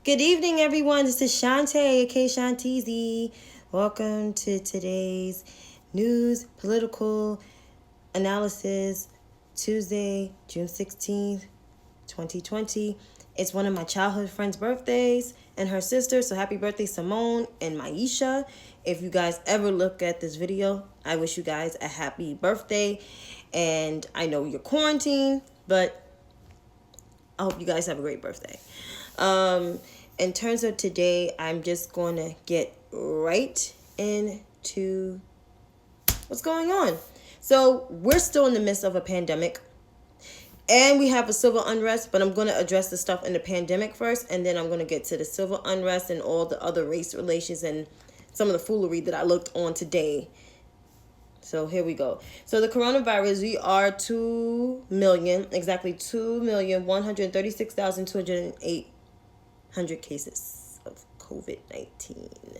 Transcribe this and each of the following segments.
Good evening, everyone. This is Chantay, aka Shanteezy. Welcome to today's news, political analysis, Tuesday, June 16th, 2020. It's one of my childhood friends' birthdays and her sister, so happy birthday, Simone and Maisha. If you guys ever look at this video, I wish you guys a happy birthday. And I know you're quarantined, but I hope you guys have a great birthday. In terms of today, I'm just going to get right into what's going on. So we're still in the midst of a pandemic and we have a civil unrest, but I'm going to address the stuff in the pandemic first, and then I'm going to get to the civil unrest and all the other race relations and some of the foolery that I looked on today. So here we go. So the coronavirus, we are 2,136,208 cases of COVID-19.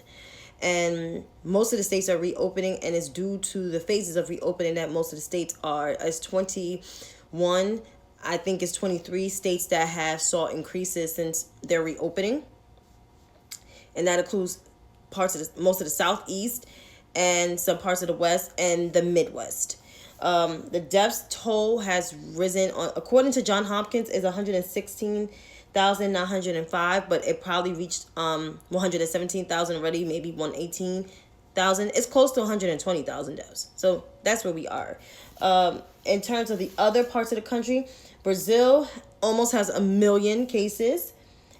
And most of the states are reopening, and it's due to the phases of reopening that most of the states are. As 21, I think it's 23 states that have saw increases since they're reopening. And that includes most of the Southeast and some parts of the West and the Midwest. The deaths toll has risen, according to Johns Hopkins, is 116,905, but it probably reached 117,000 already, maybe 118,000. It's close to 120,000 deaths. So that's where we are. In terms of the other parts of the country, Brazil almost has 1 million cases.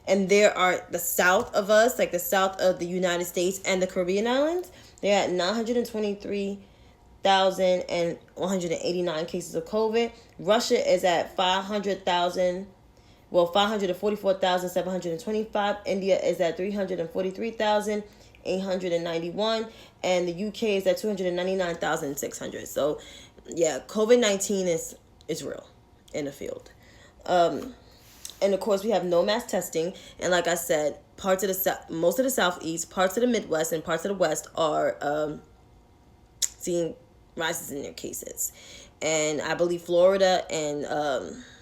And there are the south of us, like the south of the United States and the Caribbean islands. They're at 923,189 cases of COVID. Russia is at 544,725. India is at 343,891. And the UK is at 299,600. So, yeah, COVID-19 is real in the field. And of course, we have no mass testing. And like I said, most of the Southeast, parts of the Midwest, and parts of the West are seeing rises in their cases. And I believe Florida and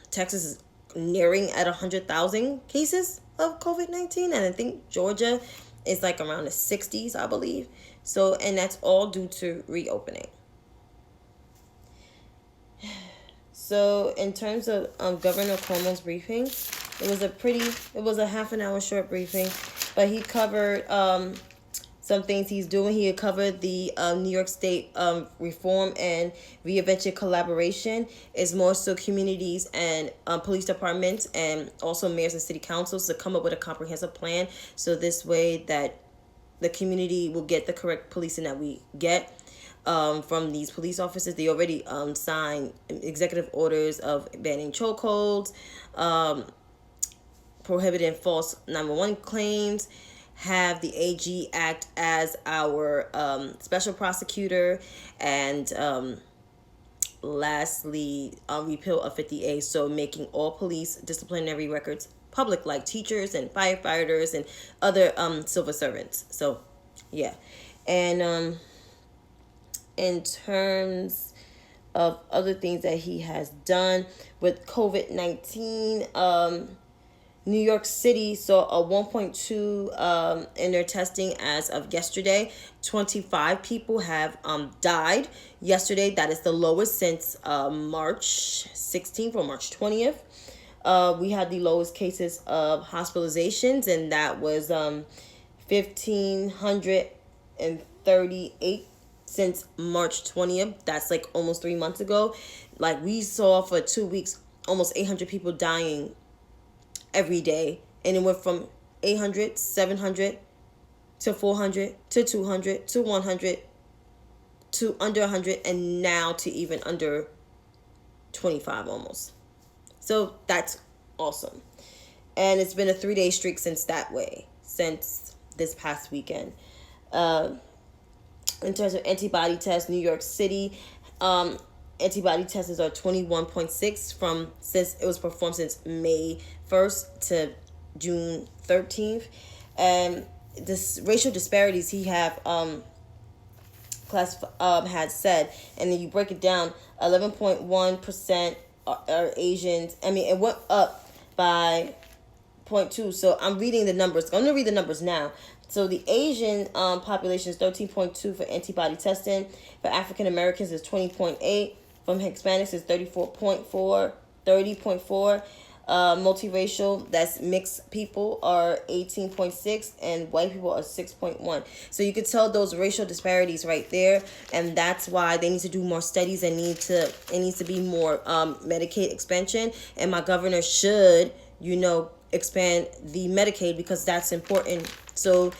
Texas is nearing at 100,000 cases of COVID-19. And I think Georgia is like around the 60s, I believe. So, and that's all due to reopening. So in terms of Governor Cuomo's briefing, it was a half an hour short briefing, but he covered some things he's doing. He covered the New York State reform and reinvention collaboration. Is more so communities and police departments and also mayors and city councils to come up with a comprehensive plan. So this way that the community will get the correct policing that we get. From these police officers. They already signed executive orders of banning chokeholds, prohibiting false 911 claims, have the AG act as our special prosecutor, and lastly, repeal of 50A, so making all police disciplinary records public, like teachers and firefighters and other civil servants. So, yeah. And in terms of other things that he has done with COVID-19, New York City saw a 1.2 in their testing as of yesterday. 25 people have died yesterday. That is the lowest since March 16th or March 20th. We had the lowest cases of hospitalizations, and that was 1,538 since March 20th. That's like almost 3 months ago. Like, we saw for 2 weeks almost 800 people dying every day, and it went from 800, 700 to 400 to 200 to 100 to under 100, and now to even under 25 almost. So that's awesome. And it's been a 3-day streak since this past weekend. In terms of antibody tests, New York City, antibody tests are 21.6 since it was performed since May 1st to June 13th. And this racial disparities he had said, and then you break it down, 11.1% are Asians. I mean, it went up by 13.2. So I'm reading the numbers. I'm going to read the numbers now. So the Asian population is 13.2 for antibody testing. For African Americans is 20.8. From Hispanics is 34.4, 30.4. Multiracial, that's mixed people, are 18.6, and white people are 6.1. So you could tell those racial disparities right there, and that's why they need to do more studies and it needs to be more Medicaid expansion. And my governor should, expand the Medicaid, because that's important, so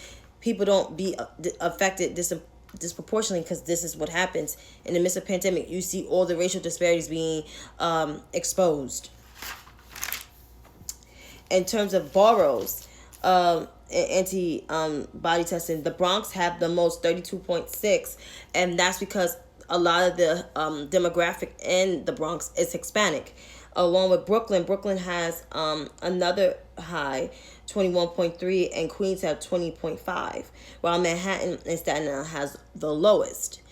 people don't be affected disproportionately, because this is what happens in the midst of pandemic. You see all the racial disparities being exposed. In terms of boroughs, antibody testing, the Bronx have the most, 32.6, and that's because a lot of the demographic in the Bronx is Hispanic. Along with Brooklyn, Brooklyn has another high, 21.3, and Queens have 20.5, while Manhattan and Staten Island has the lowest.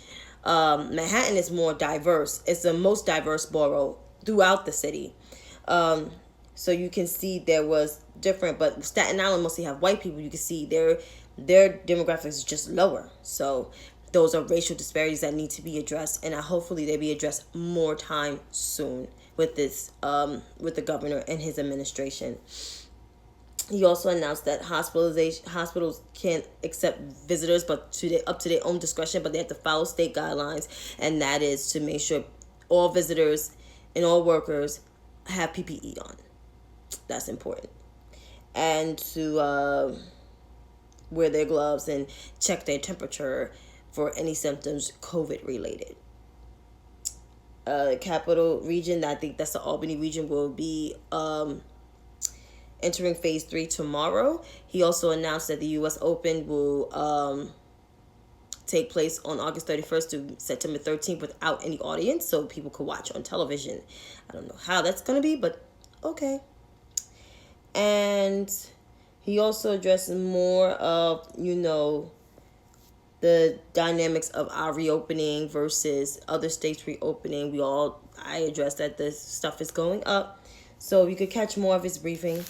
Manhattan is more diverse. It's the most diverse borough throughout the city. So you can see there was different, but Staten Island mostly have white people. You can see their demographics is just lower. So those are racial disparities that need to be addressed, and hopefully they be addressed more time soon with this, with the governor and his administration. He also announced that hospitals can't accept visitors, but up to their own discretion, but they have to follow state guidelines, and that is to make sure all visitors and all workers have PPE on. That's important. And to wear their gloves and check their temperature for any symptoms COVID related. Capital region, I think that's the Albany region, will be entering phase 3 tomorrow. He also announced that the U.S. Open will take place on August 31st to September 13th without any audience, so people could watch on television. I don't know how that's going to be, but okay. And he also addressed more of, the dynamics of our reopening versus other states reopening. I addressed that this stuff is going up. So you could catch more of his briefing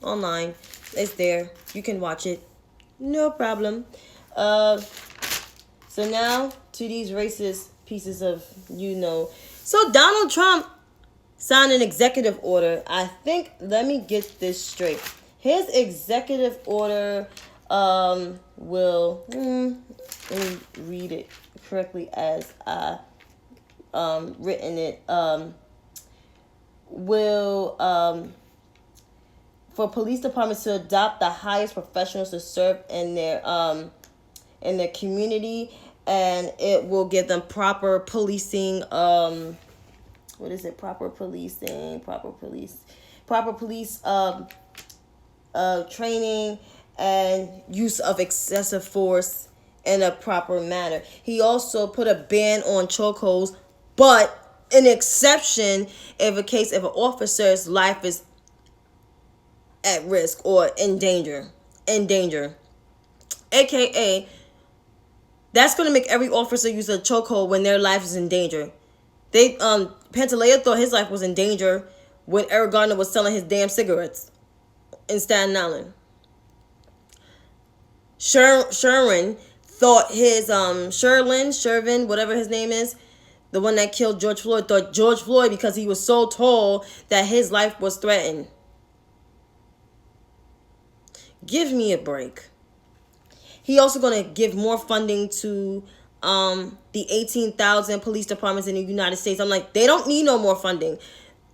online. It's there. You can watch it. No problem. So now to these racist pieces of, So Donald Trump signed an executive order. Let me get this straight. His executive order will, let me read it correctly as I written it, will for police departments to adopt the highest professionals to serve in their community, and it will give them proper policing, proper police training and use of excessive force in a proper manner. He also put a ban on chokeholds, but an exception if an officer's life is at risk or in danger. AKA, that's going to make every officer use a chokehold when their life is in danger. Pantaleo thought his life was in danger when Eric Garner was selling his damn cigarettes in Staten Island. Sherwin thought his Shervin, whatever his name is, the one that killed George Floyd, thought George Floyd, because he was so tall, that his life was threatened. Give me a break. He also going to give more funding to the 18,000 police departments in the United States. I'm like, they don't need no more funding.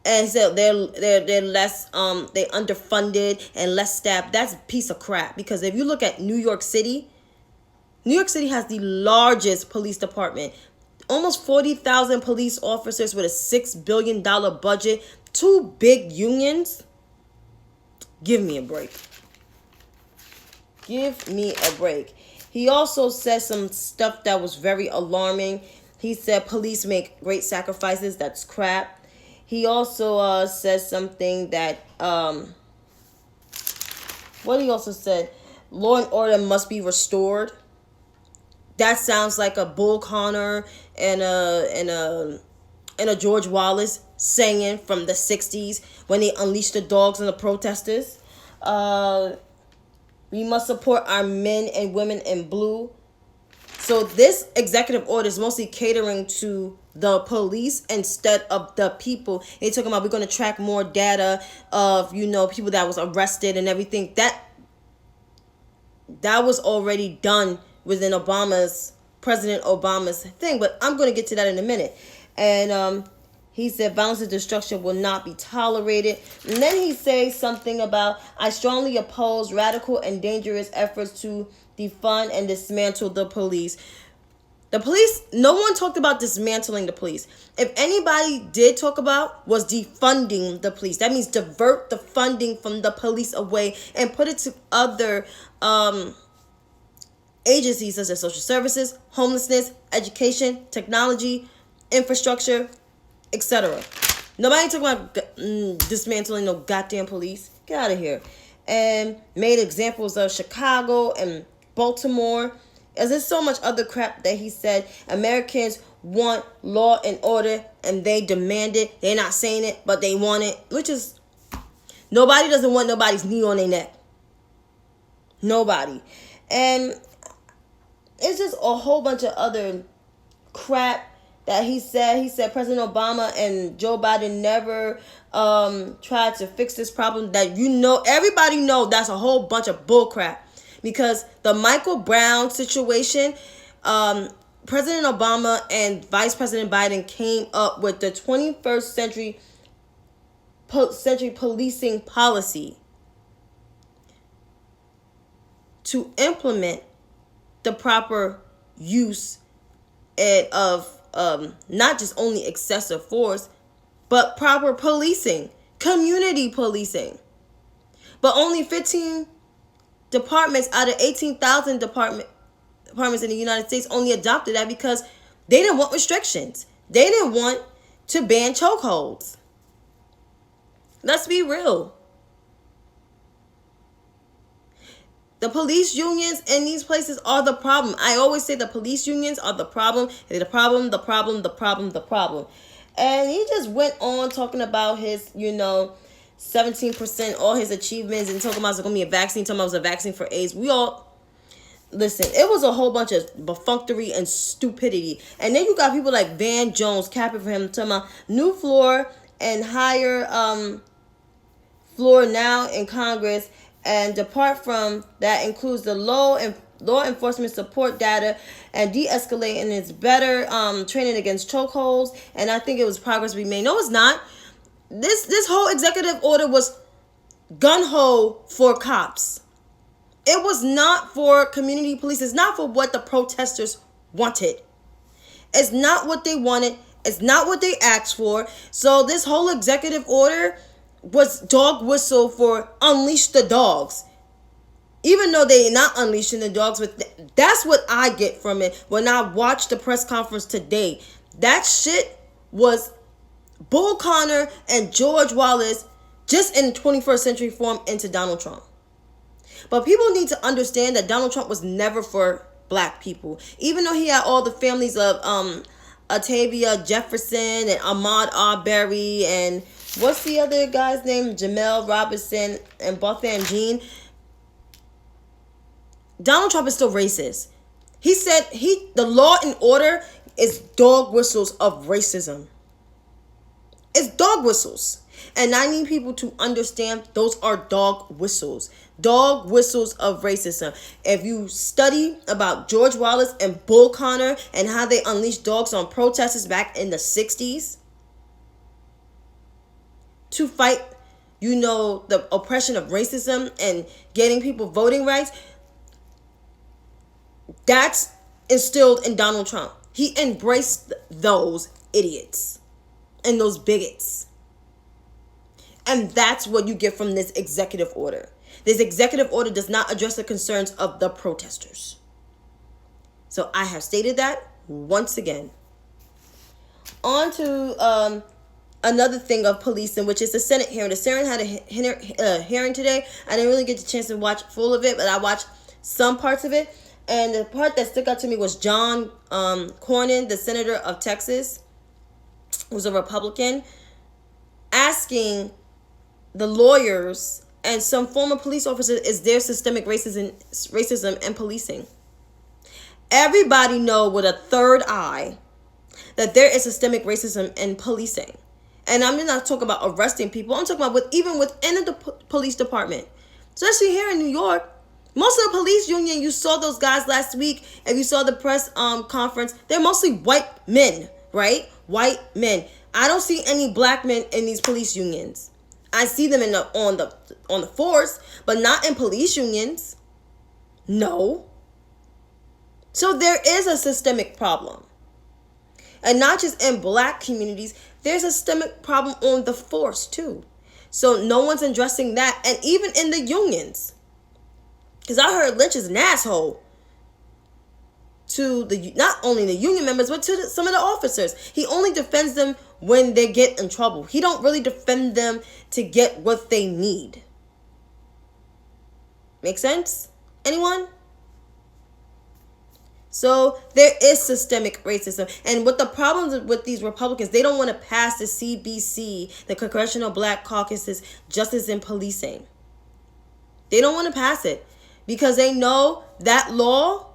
And so they're less they underfunded and less staffed. That's a piece of crap, because if you look at New York City has the largest police department. Almost 40,000 police officers with a $6 billion budget. 2 big unions. Give me a break. Give me a break. He also said some stuff that was very alarming. He said police make great sacrifices. That's crap. He also said something that, what he also said, law and order must be restored. That sounds like a Bull Connor and a George Wallace saying from the 60s when they unleashed the dogs on the protesters. We must support our men and women in blue. So this executive order is mostly catering to the police instead of the people. They're talking about we're going to track more data of, people that was arrested and everything. That was already done within President Obama's thing. But I'm going to get to that in a minute. And he said violence and destruction will not be tolerated. And then he says something about, I strongly oppose radical and dangerous efforts to defund and dismantle the police. The police, no one talked about dismantling the police. If anybody did talk about was defunding the police. That means divert the funding from the police away and put it to other agencies such as social services, homelessness, education, technology, infrastructure, etc. Nobody talking about dismantling no goddamn police. Get out of here. And made examples of Chicago and Baltimore. As there's so much other crap that he said. Americans want law and order and they demand it. They're not saying it, but they want it. Which is, nobody doesn't want nobody's knee on their neck. Nobody. And it's just a whole bunch of other crap that he said. He said President Obama and Joe Biden never tried to fix this problem. That everybody know that's a whole bunch of bullcrap. Because the Michael Brown situation, President Obama and Vice President Biden came up with the 21st century policing policy to implement the proper use of not just only excessive force, but proper policing, community policing. But only 15 departments out of 18,000 departments in the United States only adopted that because they didn't want restrictions. They didn't want to ban chokeholds. Let's be real. The police unions in these places are the problem. I always say the police unions are the problem. They're the problem. And he just went on talking about his, 17%, all his achievements, and talking about it's going to be a vaccine, talking about it was a vaccine for AIDS. Listen, it was a whole bunch of perfunctory and stupidity. And then you got people like Van Jones capping for him, talking about new floor and higher floor now in Congress. And depart from that includes the law enforcement support data and de-escalating its better training against chokeholds. And I think it was progress we made. No, it's not. This whole executive order was gun-ho for cops. It was not for community police. It's not for what the protesters wanted. It's not what they wanted. It's not what they asked for. So this whole executive order was dog whistle for unleash the dogs. Even though they're not unleashing the dogs, but that's what I get from it when I watched the press conference today. That shit was Bull Connor and George Wallace just in 21st century form into Donald Trump. But people need to understand that Donald Trump was never for black people. Even though he had all the families of Atavia Jefferson and Ahmaud Arbery and what's the other guy's name? Jamel Robinson and Bothan Jean. Donald Trump is still racist. He said the law and order is dog whistles of racism. It's dog whistles. And I need people to understand those are dog whistles. Dog whistles of racism. If you study about George Wallace and Bull Connor and how they unleashed dogs on protesters back in the 60s to fight, the oppression of racism and getting people voting rights, that's instilled in Donald Trump. He embraced those idiots and those bigots. And that's what you get from this executive order. This executive order does not address the concerns of the protesters. So I have stated that once again. On to another thing of policing, which is the Senate hearing. The Senate had a hearing today. I didn't really get the chance to watch full of it, but I watched some parts of it. And the part that stuck out to me was John Cornyn, the senator of Texas, who's a Republican. asking the lawyers and some former police officers, is there systemic racism in policing? Everybody know with a third eye that there is systemic racism in policing. And I'm not talking about arresting people. I'm talking about even within the police department. Especially here in New York. Most of the police union, you saw those guys last week. If you saw the press conference, they're mostly white men, right? White men. I don't see any black men in these police unions. I see them on the force, but not in police unions. No. So there is a systemic problem. And not just in black communities, there's a systemic problem on the force too. So no one's addressing that. And even in the unions. Because I heard Lynch is an asshole to not only the union members, but to some of the officers. He only defends them when they get in trouble. He don't really defend them to get what they need. Make sense? Anyone? So there is systemic racism. And what the problems with these Republicans, they don't want to pass the CBC, the Congressional Black Caucus's Justice in Policing. They don't want to pass it because they know that law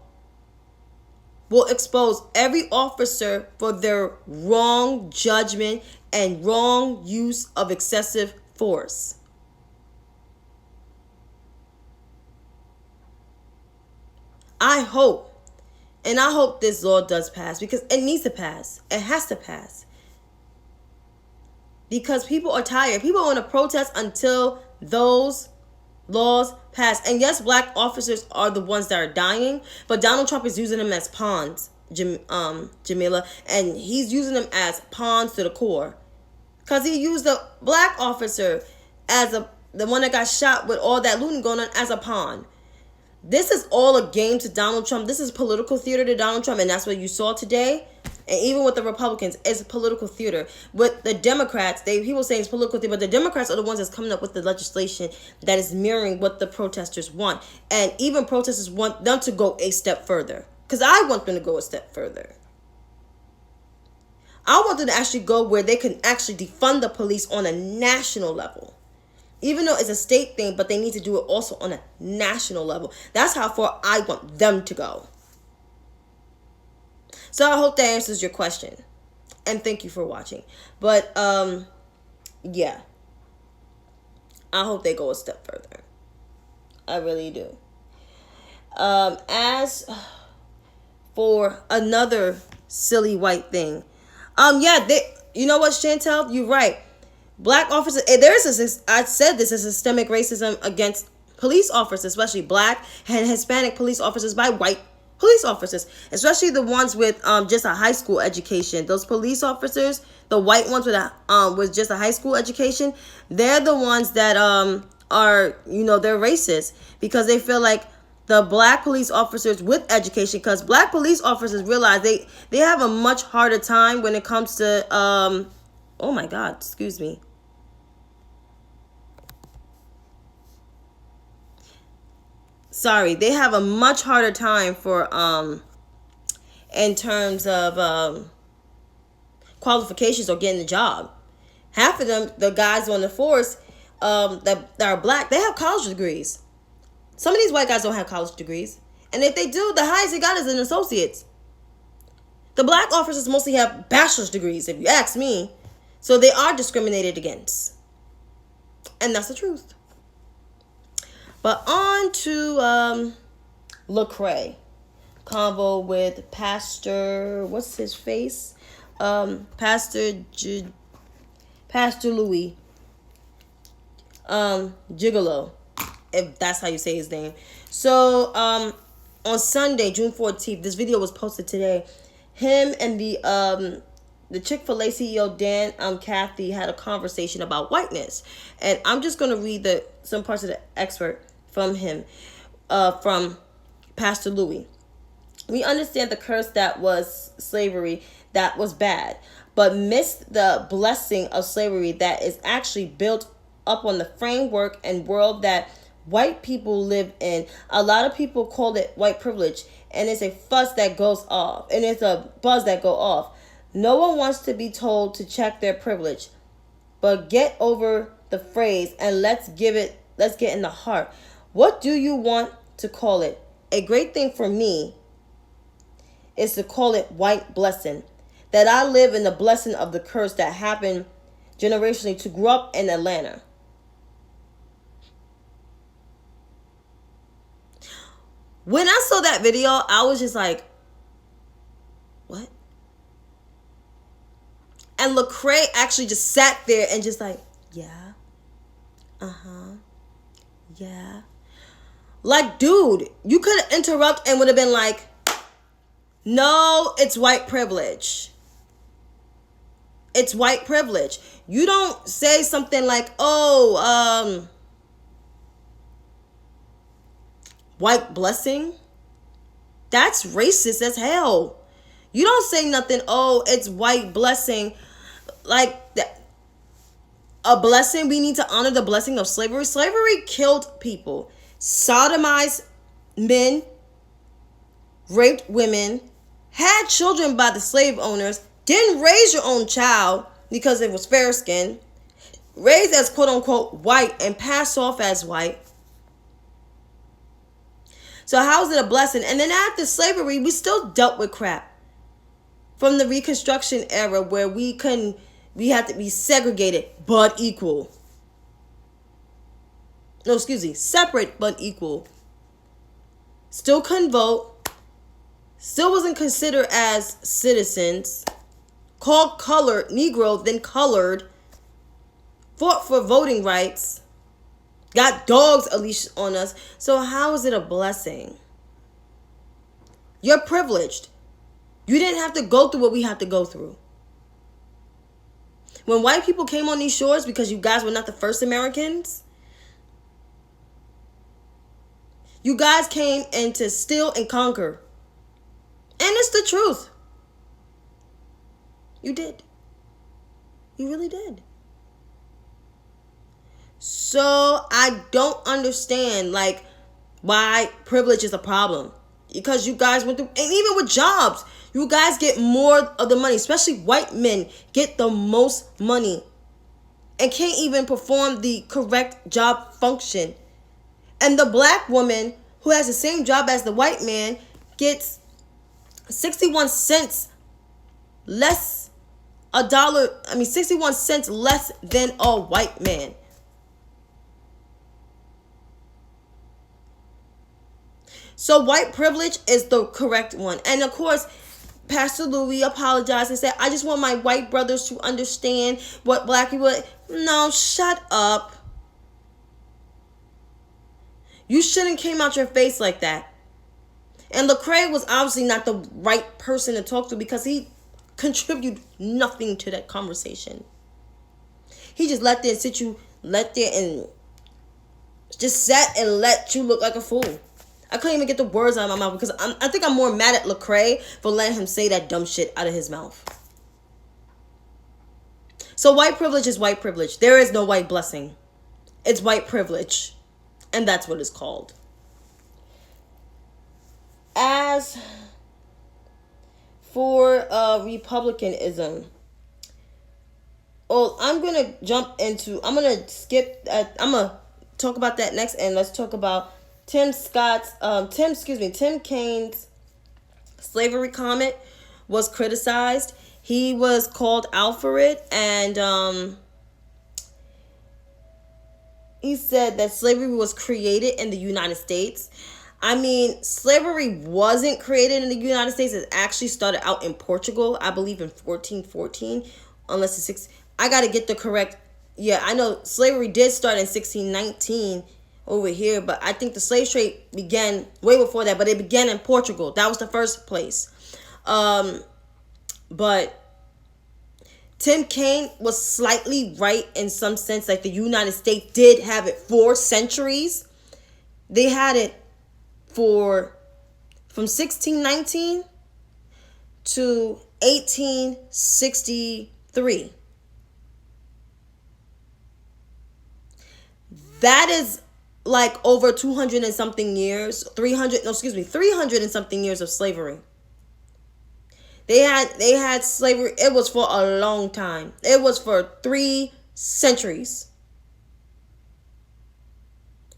will expose every officer for their wrong judgment and wrong use of excessive force. I hope this law does pass because it needs to pass. It has to pass. Because people are tired. People want to protest until those laws pass. And yes, black officers are the ones that are dying, but Donald Trump is using them as pawns, Jamila, and he's using them as pawns to the core. Because he used the black officer as the one that got shot with all that looting going on as a pawn. This is all a game to Donald Trump. This is political theater to Donald Trump, and that's what you saw today. And even with the Republicans, it's political theater. With the Democrats, people say it's political theater, but the Democrats are the ones that's coming up with the legislation that is mirroring what the protesters want. And even protesters want them to go a step further. Because I want them to go a step further. I want them to actually go where they can actually defund the police on a national level. Even though it's a state thing, but they need to do it also on a national level. That's how far I want them to go. So I hope that answers your question. And thank you for watching. But, yeah. I hope they go a step further. I really do. As for another silly white thing. You know what, Chantay? You're right. Black officers, I said this is systemic racism against police officers, especially black and Hispanic police officers by white police officers, especially the ones with just a high school education. Those police officers, the white ones with just a high school education, they're the ones that are, they're racist because they feel like the black police officers with education, because black police officers realize they have a much harder time when it comes to oh my God, excuse me. Sorry, they have a much harder time for in terms of qualifications or getting the job. Half of them, the guys on the force that are black, they have college degrees. Some of these white guys don't have college degrees. And if they do, the highest they got is an associate's. The black officers mostly have bachelor's degrees, if you ask me. So they are discriminated against. And that's the truth. But on to Lecrae. Convo with Pastor, what's his face? Pastor Louis. Gigolo, if that's how you say his name. So on Sunday, June 14th, this video was posted today. Him and the Chick-fil-A CEO, Dan Cathy, had a conversation about whiteness. And I'm just going to read some parts of the excerpt from him, from Pastor Louis. We understand the curse that was slavery, that was bad, but missed the blessing of slavery that is actually built up on the framework and world that white people live in. A lot of people call it white privilege, and it's a fuss that goes off, and it's a buzz that go off. No one wants to be told to check their privilege, but get over the phrase and let's get in the heart. What do you want to call it? A great thing for me is to call it white blessing. That I live in the blessing of the curse that happened generationally to grow up in Atlanta. When I saw that video, I was just like, what? And Lecrae actually just sat there and just like, yeah, yeah. Like, dude, you could interrupt and would have been like, no, it's white privilege. It's white privilege. You don't say something like, oh, white blessing. That's racist as hell. You don't say nothing, oh, it's white blessing. Like that. A blessing, we need to honor the blessing of slavery. Slavery killed people, sodomized men, raped women, had children by the slave owners, didn't raise your own child because it was fair skin, raised as quote unquote white and passed off as white. So how is it a blessing? And then after slavery, we still dealt with crap. From the Reconstruction era where we had to be segregated but equal. No, excuse me, separate but equal. Still couldn't vote. Still wasn't considered as citizens. Called colored, Negro, then colored. Fought for voting rights. Got dogs unleashed on us. So how is it a blessing? You're privileged. You didn't have to go through what we had to go through. When white people came on these shores, because you guys were not the first Americans, you guys came in to steal and conquer. And it's the truth. You did. You really did. So I don't understand, like, why privilege is a problem. Because you guys went through, and even with jobs, you guys get more of the money. Especially white men get the most money and can't even perform the correct job function. And the black woman who has the same job as the white man gets 61 cents less, 61 cents less than a white man. So white privilege is the correct one. And of course, Pastor Louis apologized and said, I just want my white brothers to understand what black people... No, shut up. You shouldn't came out your face like that. And Lecrae was obviously not the right person to talk to because he contributed nothing to that conversation. He just let there and just sat and let you look like a fool. I couldn't even get the words out of my mouth because I think I'm more mad at Lecrae for letting him say that dumb shit out of his mouth. So white privilege is white privilege. There is no white blessing. It's white privilege. And that's what it's called. As for Republicanism, well, I'm going to talk about that next, and let's talk about Tim Kaine's slavery comment was criticized. He was called out for it, and he said that slavery was created in the United States. I mean, slavery wasn't created in the United States. It actually started out in Portugal, I believe in 1414, unless it's 6. I got to get the correct. Yeah, I know slavery did start in 1619 over here, but I think the slave trade began way before that, but it began in Portugal. That was the first place. But Tim Kaine was slightly right in some sense. Like, the United States did have it for centuries. They had it from 1619 to 1863. That is like over 200 and something years, 300 and something years of slavery. They had slavery. It was for a long time. It was for 3 centuries.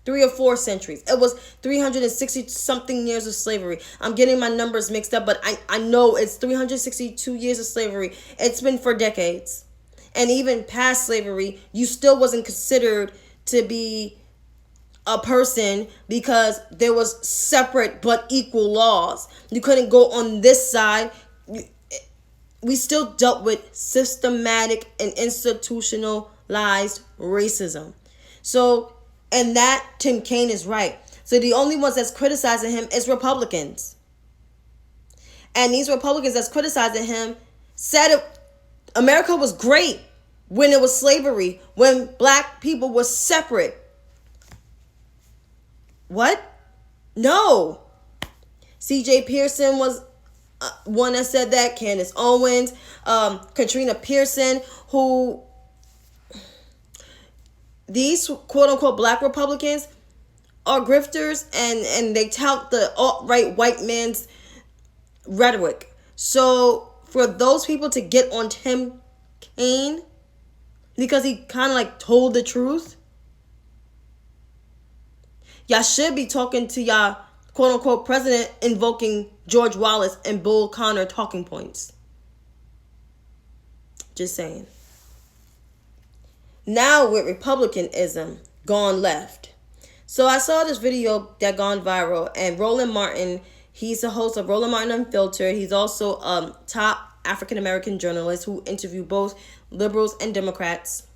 3 or 4 centuries. It was 360 something years of slavery. I'm getting my numbers mixed up, but I know it's 362 years of slavery. It's been for decades. And even past slavery, you still wasn't considered to be a person because there was separate but equal laws. You couldn't go on this side. We still dealt with systematic and institutionalized racism. So, and that Tim Kaine is right. So the only ones that's criticizing him is Republicans. And these Republicans that's criticizing him said America was great when it was slavery, when black people were separate. What? No. C.J. Pearson was one that said that. Candace Owens, Katrina Pearson, who these quote-unquote black Republicans are grifters, and they tout the alt-right white man's rhetoric. So for those people to get on Tim Kaine because he kind of like told the truth, y'all should be talking to y'all quote-unquote president invoking George Wallace and Bull Connor talking points. Just saying. Now with Republicanism gone left. So I saw this video that gone viral, and Roland Martin, he's the host of Roland Martin Unfiltered. He's also a top African-American journalist who interviewed both liberals and Democrats,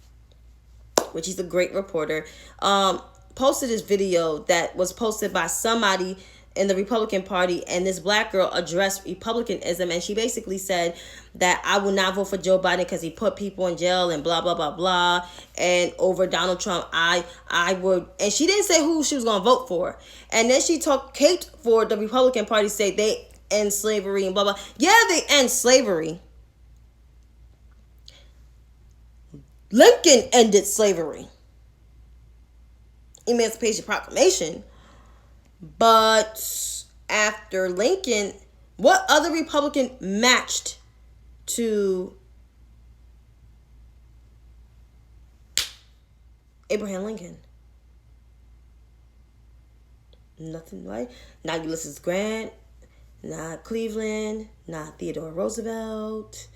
which he's a great reporter. Posted this video that was posted by somebody in the Republican Party, and this black girl addressed Republicanism, and she basically said that I will not vote for Joe Biden because he put people in jail and blah blah blah blah, and over Donald Trump I would, and she didn't say who she was gonna vote for. And then she caped for the Republican Party, say they end slavery and blah blah. Yeah, they end slavery. Lincoln ended slavery. Emancipation Proclamation. But after Lincoln, what other Republican matched to Abraham Lincoln? Nothing, right? Not Ulysses Grant, not Cleveland, not Theodore Roosevelt,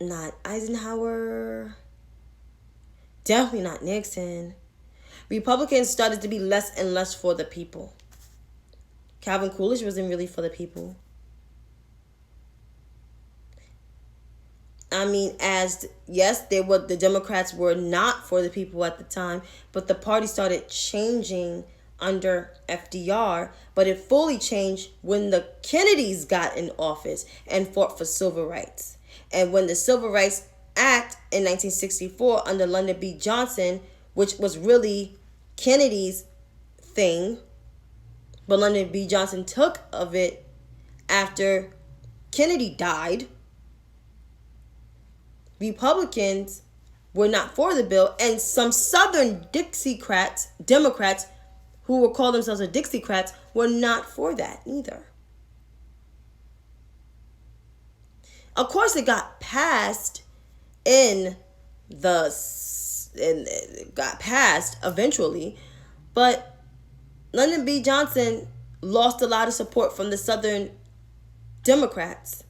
not Eisenhower, definitely not Nixon. Republicans started to be less and less for the people. Calvin Coolidge wasn't really for the people. I mean, yes, the Democrats were not for the people at the time, but the party started changing under FDR, but it fully changed when the Kennedys got in office and fought for civil rights. And when the Civil Rights Act in 1964 under Lyndon B. Johnson, which was really Kennedy's thing, but Lyndon B. Johnson took of it after Kennedy died, Republicans were not for the bill, and some Southern Democrats who would call themselves the Dixiecrats were not for that either. Of course, it got passed it got passed eventually, but Lyndon B. Johnson lost a lot of support from the Southern Democrats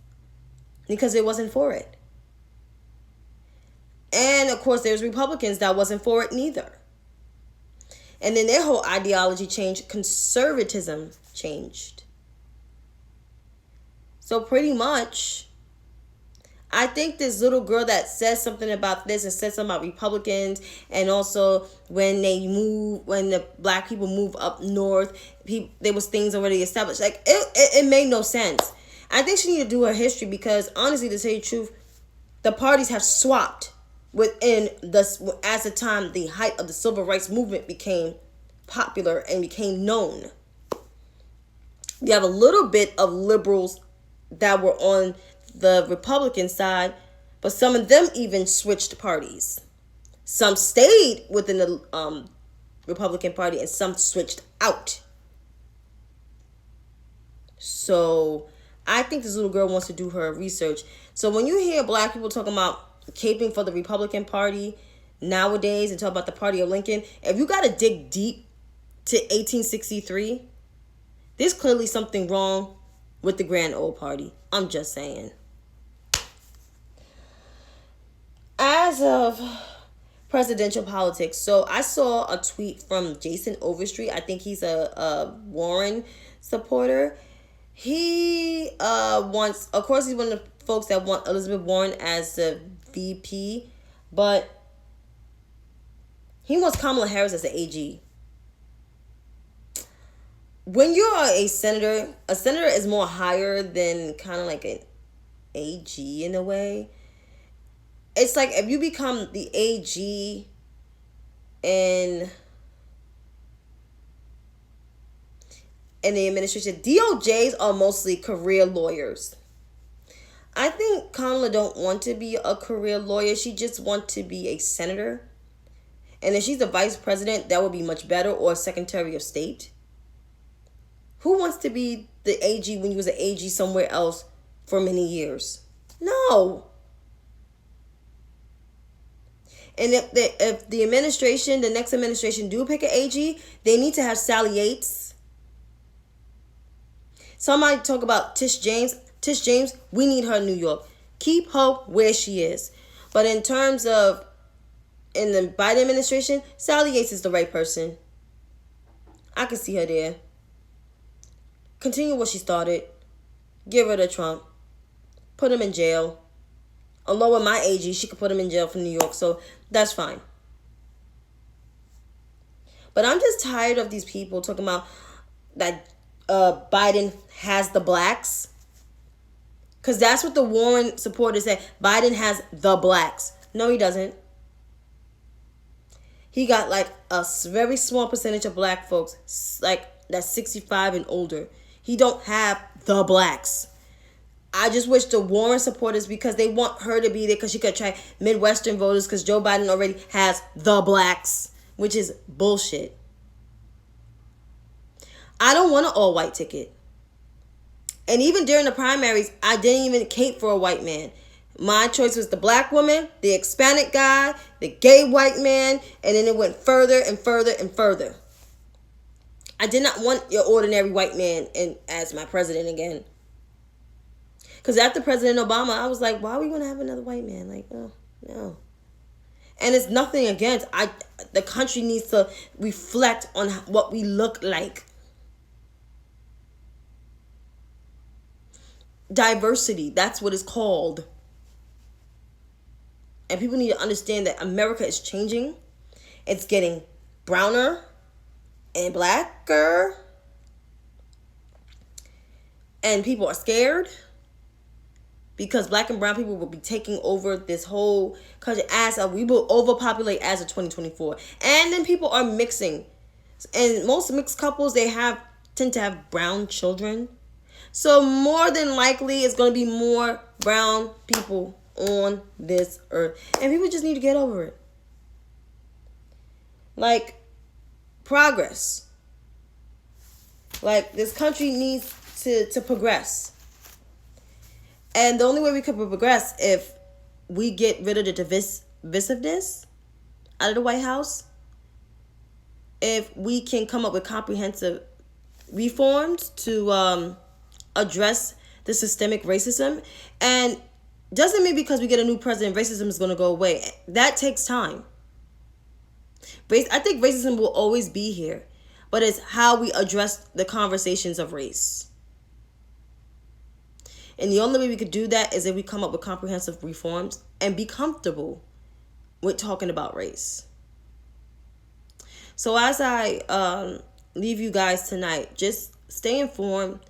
because it wasn't for it. And of course, there's Republicans that wasn't for it neither. And then their whole ideology changed. Conservatism changed. So pretty much, I think this little girl that says something about this and says something about Republicans, and also when the black people move up north, there was things already established. Like it made no sense. I think she need to do her history because honestly, to tell you the truth, the parties have swapped as the time the height of the civil rights movement became popular and became known. You have a little bit of liberals that were on the Republican side, but some of them even switched parties. Some stayed within the Republican Party and some switched out. So I think this little girl wants to do her research. So when you hear black people talking about caping for the Republican Party nowadays and talk about the party of Lincoln, if you got to dig deep to 1863, there's clearly something wrong with the grand old party. I'm just saying. As of presidential politics, so I saw a tweet from Jason Overstreet. I think he's a Warren supporter. He wants, of course, he's one of the folks that want Elizabeth Warren as the VP, but he wants Kamala Harris as the AG. When you're a senator is more higher than kind of like an AG in a way. It's like if you become the AG in the administration, DOJs are mostly career lawyers. I think Kamala don't want to be a career lawyer. She just wants to be a senator. And if she's the vice president, that would be much better, or secretary of state. Who wants to be the AG when you was an AG somewhere else for many years? No. And if the administration, the next administration do pick an AG, they need to have Sally Yates. Somebody talk about Tish James. Tish James, we need her in New York. Keep her where she is. But in terms of in the Biden administration, Sally Yates is the right person. I can see her there. Continue what she started. Get rid of Trump. Put him in jail. Along with my AG, she could put him in jail for New York. So that's fine. But I'm just tired of these people talking about that Biden has the blacks. Because that's what the Warren supporters say. Biden has the blacks. No, he doesn't. He got like a very small percentage of black folks, like that's 65 and older. He don't have the blacks. I just wish the Warren supporters, because they want her to be there because she could attract Midwestern voters, because Joe Biden already has the blacks, which is bullshit. I don't want an all-white ticket. And even during the primaries, I didn't even cape for a white man. My choice was the black woman, the Hispanic guy, the gay white man, and then it went further and further and further. I did not want your ordinary white man as my president again. Because after President Obama, I was like, why are we going to have another white man? Like, oh, no. And it's nothing against. The country needs to reflect on what we look like. Diversity, that's what it's called. And people need to understand that America is changing. It's getting browner and blacker. And people are scared. Because black and brown people will be taking over this whole country we will overpopulate as of 2024. And then people are mixing. And most mixed couples, tend to have brown children. So more than likely, it's going to be more brown people on this earth. And people just need to get over it. Like, progress. Like, this country needs to progress. And the only way we can progress if we get rid of the divisiveness out of the White House, if we can come up with comprehensive reforms to address the systemic racism. And doesn't mean because we get a new president, racism is going to go away. That takes time. I think racism will always be here, but it's how we address the conversations of race. And the only way we could do that is if we come up with comprehensive reforms and be comfortable with talking about race. So as I leave you guys tonight, just stay informed,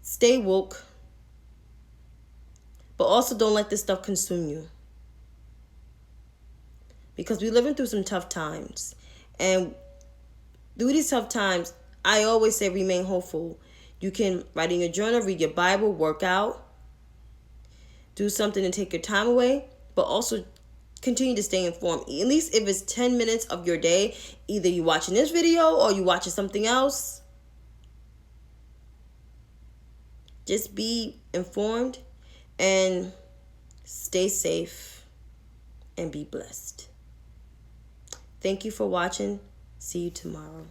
stay woke, but also don't let this stuff consume you. Because we're living through some tough times. And through these tough times, I always say remain hopeful. You can write in your journal, read your Bible, work out, do something to take your time away, but also continue to stay informed. At least if it's 10 minutes of your day, either you watching this video or you watching something else. just be informed and stay safe and be blessed. Thank you for watching. See you tomorrow.